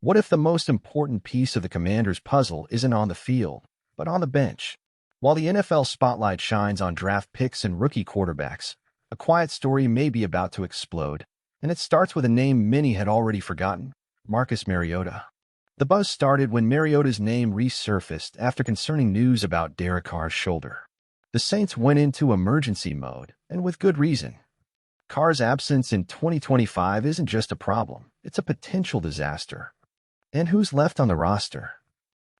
What if the most important piece of the Commanders' puzzle isn't on the field, but on the bench? While the NFL spotlight shines on draft picks and rookie quarterbacks, a quiet story may be about to explode, and it starts with a name many had already forgotten: Marcus Mariota. The buzz started when Mariota's name resurfaced after concerning news about Derek Carr's shoulder. The Saints went into emergency mode, and with good reason. Carr's absence in 2025 isn't just a problem, it's a potential disaster. And who's left on the roster?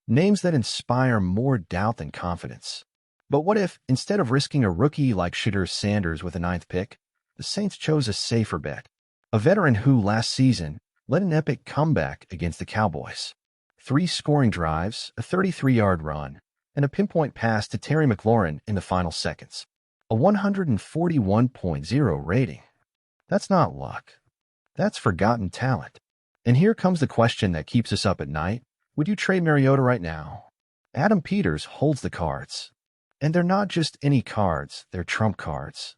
Names that inspire more doubt than confidence. But what if, instead of risking a rookie like Shedeur Sanders with the 9th pick, the Saints chose a safer bet? A veteran who, last season, led an epic comeback against the Cowboys. 3 scoring drives, a 33-yard run, and a pinpoint pass to Terry McLaurin in the final seconds. A 141.0 rating. That's not luck. That's forgotten talent. And here comes the question that keeps us up at night. Would you trade Mariota right now? Adam Peters holds the cards. And they're not just any cards, they're trump cards.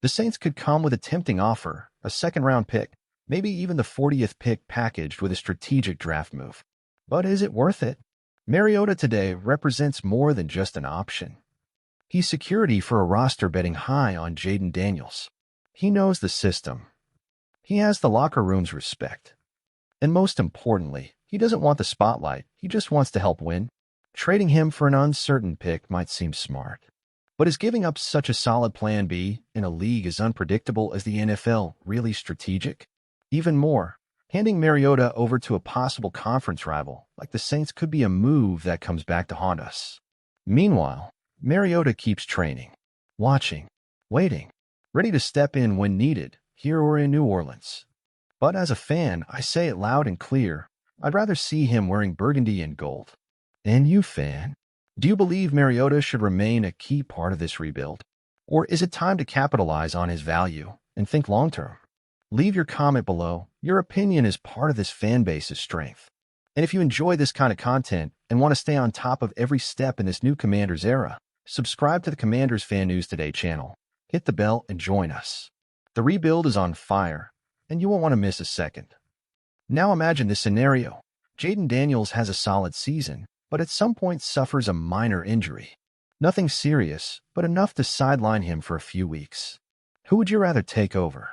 The Saints could come with a tempting offer, a second-round pick, maybe even the 40th pick packaged with a strategic draft move. But is it worth it? Mariota today represents more than just an option. He's security for a roster betting high on Jayden Daniels. He knows the system. He has the locker room's respect. And most importantly, he doesn't want the spotlight, he just wants to help win. Trading him for an uncertain pick might seem smart. But is giving up such a solid plan B in a league as unpredictable as the NFL really strategic? Even more, handing Mariota over to a possible conference rival like the Saints could be a move that comes back to haunt us. Meanwhile, Mariota keeps training, watching, waiting, ready to step in when needed, here or in New Orleans. But as a fan, I say it loud and clear, I'd rather see him wearing burgundy and gold. And you, fan, do you believe Mariota should remain a key part of this rebuild? Or is it time to capitalize on his value and think long-term? Leave your comment below. Your opinion is part of this fan base's strength. And if you enjoy this kind of content and want to stay on top of every step in this new Commanders era, subscribe to the Commanders Fan News Today channel, hit the bell, and join us. The rebuild is on fire, and you won't want to miss a second. Now imagine this scenario. Jayden Daniels has a solid season, but at some point suffers a minor injury. Nothing serious, but enough to sideline him for a few weeks. Who would you rather take over?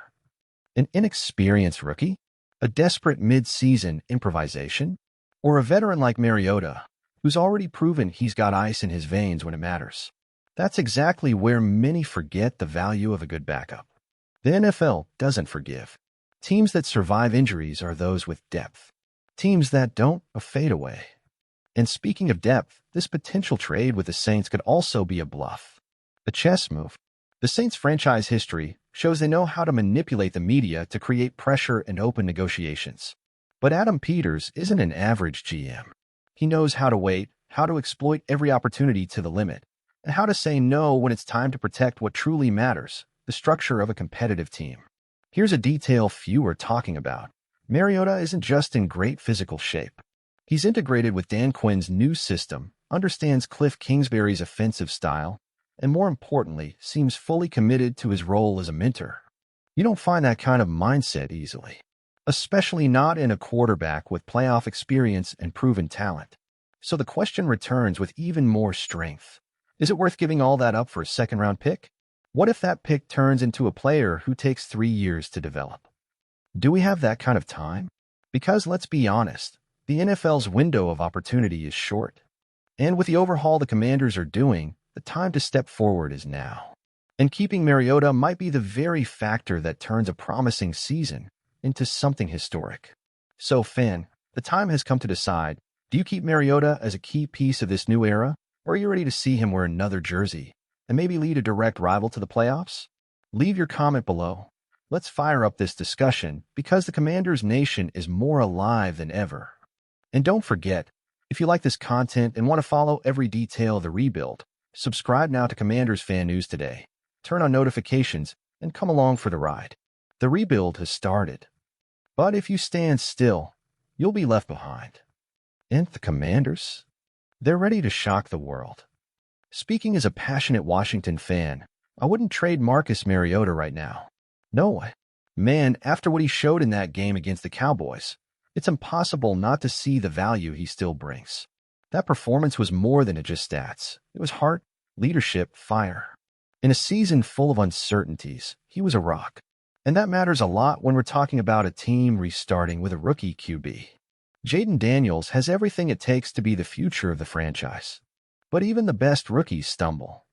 An inexperienced rookie? A desperate mid-season improvisation? Or a veteran like Mariota, who's already proven he's got ice in his veins when it matters? That's exactly where many forget the value of a good backup. The NFL doesn't forgive. Teams that survive injuries are those with depth. Teams that don't, a fadeaway. And speaking of depth, this potential trade with the Saints could also be a bluff. A chess move. The Saints' franchise history shows they know how to manipulate the media to create pressure and open negotiations. But Adam Peters isn't an average GM. He knows how to wait, how to exploit every opportunity to the limit, and how to say no when it's time to protect what truly matters, the structure of a competitive team. Here's a detail few are talking about. Mariota isn't just in great physical shape. He's integrated with Dan Quinn's new system, understands Cliff Kingsbury's offensive style, and more importantly, seems fully committed to his role as a mentor. You don't find that kind of mindset easily, especially not in a quarterback with playoff experience and proven talent. So the question returns with even more strength. Is it worth giving all that up for a second-round pick? What if that pick turns into a player who takes 3 years to develop? Do we have that kind of time? Because let's be honest, the NFL's window of opportunity is short. And with the overhaul the Commanders are doing, the time to step forward is now. And keeping Mariota might be the very factor that turns a promising season into something historic. So, fan, the time has come to decide, do you keep Mariota as a key piece of this new era, or are you ready to see him wear another jersey and maybe lead a direct rival to the playoffs? Leave your comment below. Let's fire up this discussion because the Commanders Nation is more alive than ever. And don't forget, if you like this content and want to follow every detail of the rebuild, subscribe now to Commanders Fan News Today, turn on notifications, and come along for the ride. The rebuild has started. But if you stand still, you'll be left behind. And the Commanders? They're ready to shock the world. Speaking as a passionate Washington fan, I wouldn't trade Marcus Mariota right now. No way. Man, after what he showed in that game against the Cowboys, it's impossible not to see the value he still brings. That performance was more than just stats. It was heart, leadership, fire. In a season full of uncertainties, he was a rock. And that matters a lot when we're talking about a team restarting with a rookie QB. Jaden Daniels has everything it takes to be the future of the franchise. But even the best rookies stumble.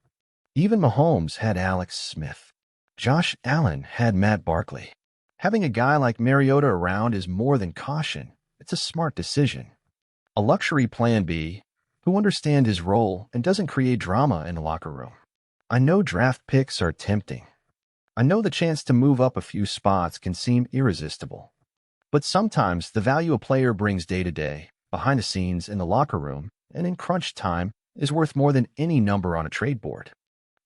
Even Mahomes had Alex Smith. Josh Allen had Matt Barkley. Having a guy like Mariota around is more than caution. It's a smart decision. A luxury plan B, who understands his role and doesn't create drama in the locker room. I know draft picks are tempting. I know the chance to move up a few spots can seem irresistible. But sometimes the value a player brings day to day, behind the scenes, in the locker room, and in crunch time, is worth more than any number on a trade board.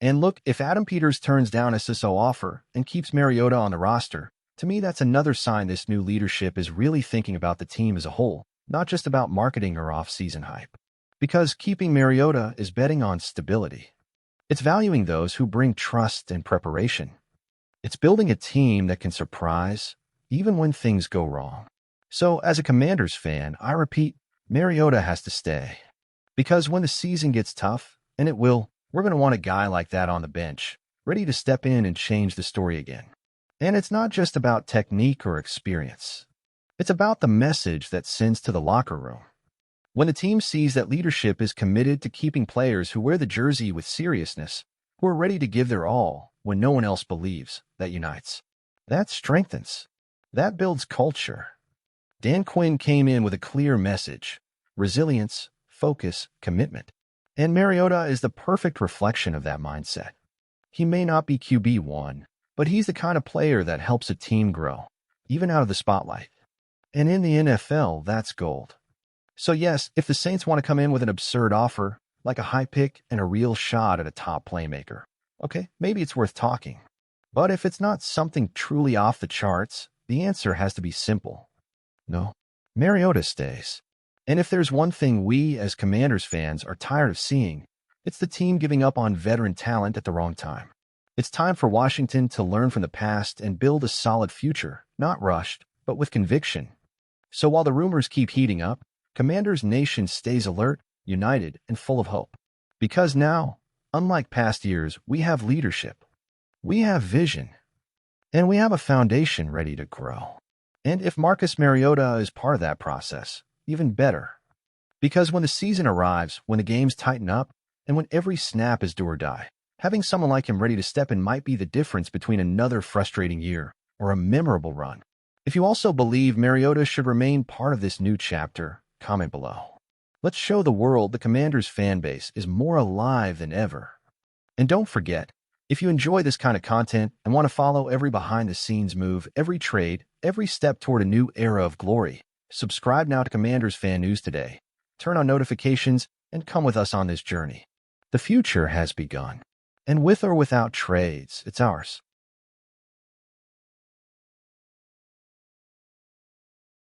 And look, if Adam Peters turns down a CISO offer and keeps Mariota on the roster, to me that's another sign this new leadership is really thinking about the team as a whole, not just about marketing or off-season hype. Because keeping Mariota is betting on stability. It's valuing those who bring trust and preparation. It's building a team that can surprise, even when things go wrong. So, as a Commanders fan, I repeat, Mariota has to stay. Because when the season gets tough, and it will, we're going to want a guy like that on the bench, ready to step in and change the story again. And it's not just about technique or experience. It's about the message that sends to the locker room. When the team sees that leadership is committed to keeping players who wear the jersey with seriousness, who are ready to give their all when no one else believes, that unites. That strengthens. That builds culture. Dan Quinn came in with a clear message: resilience, focus, commitment. And Mariota is the perfect reflection of that mindset. He may not be QB1, but he's the kind of player that helps a team grow, even out of the spotlight. And in the NFL, that's gold. So yes, if the Saints want to come in with an absurd offer, like a high pick and a real shot at a top playmaker, okay, maybe it's worth talking. But if it's not something truly off the charts, the answer has to be simple. No, Mariota stays. And if there's one thing we, as Commanders fans, are tired of seeing, it's the team giving up on veteran talent at the wrong time. It's time for Washington to learn from the past and build a solid future, not rushed, but with conviction. So while the rumors keep heating up, Commanders Nation stays alert, united, and full of hope. Because now, unlike past years, we have leadership. We have vision. And we have a foundation ready to grow. And if Marcus Mariota is part of that process, even better. Because when the season arrives, when the games tighten up, and when every snap is do or die, having someone like him ready to step in might be the difference between another frustrating year or a memorable run. If you also believe Mariota should remain part of this new chapter, comment below. Let's show the world the Commanders fan base is more alive than ever. And don't forget, if you enjoy this kind of content and want to follow every behind-the-scenes move, every trade, every step toward a new era of glory, subscribe now to Commanders Fan News today. Turn on notifications and come with us on this journey. The future has begun. And with or without trades, it's ours.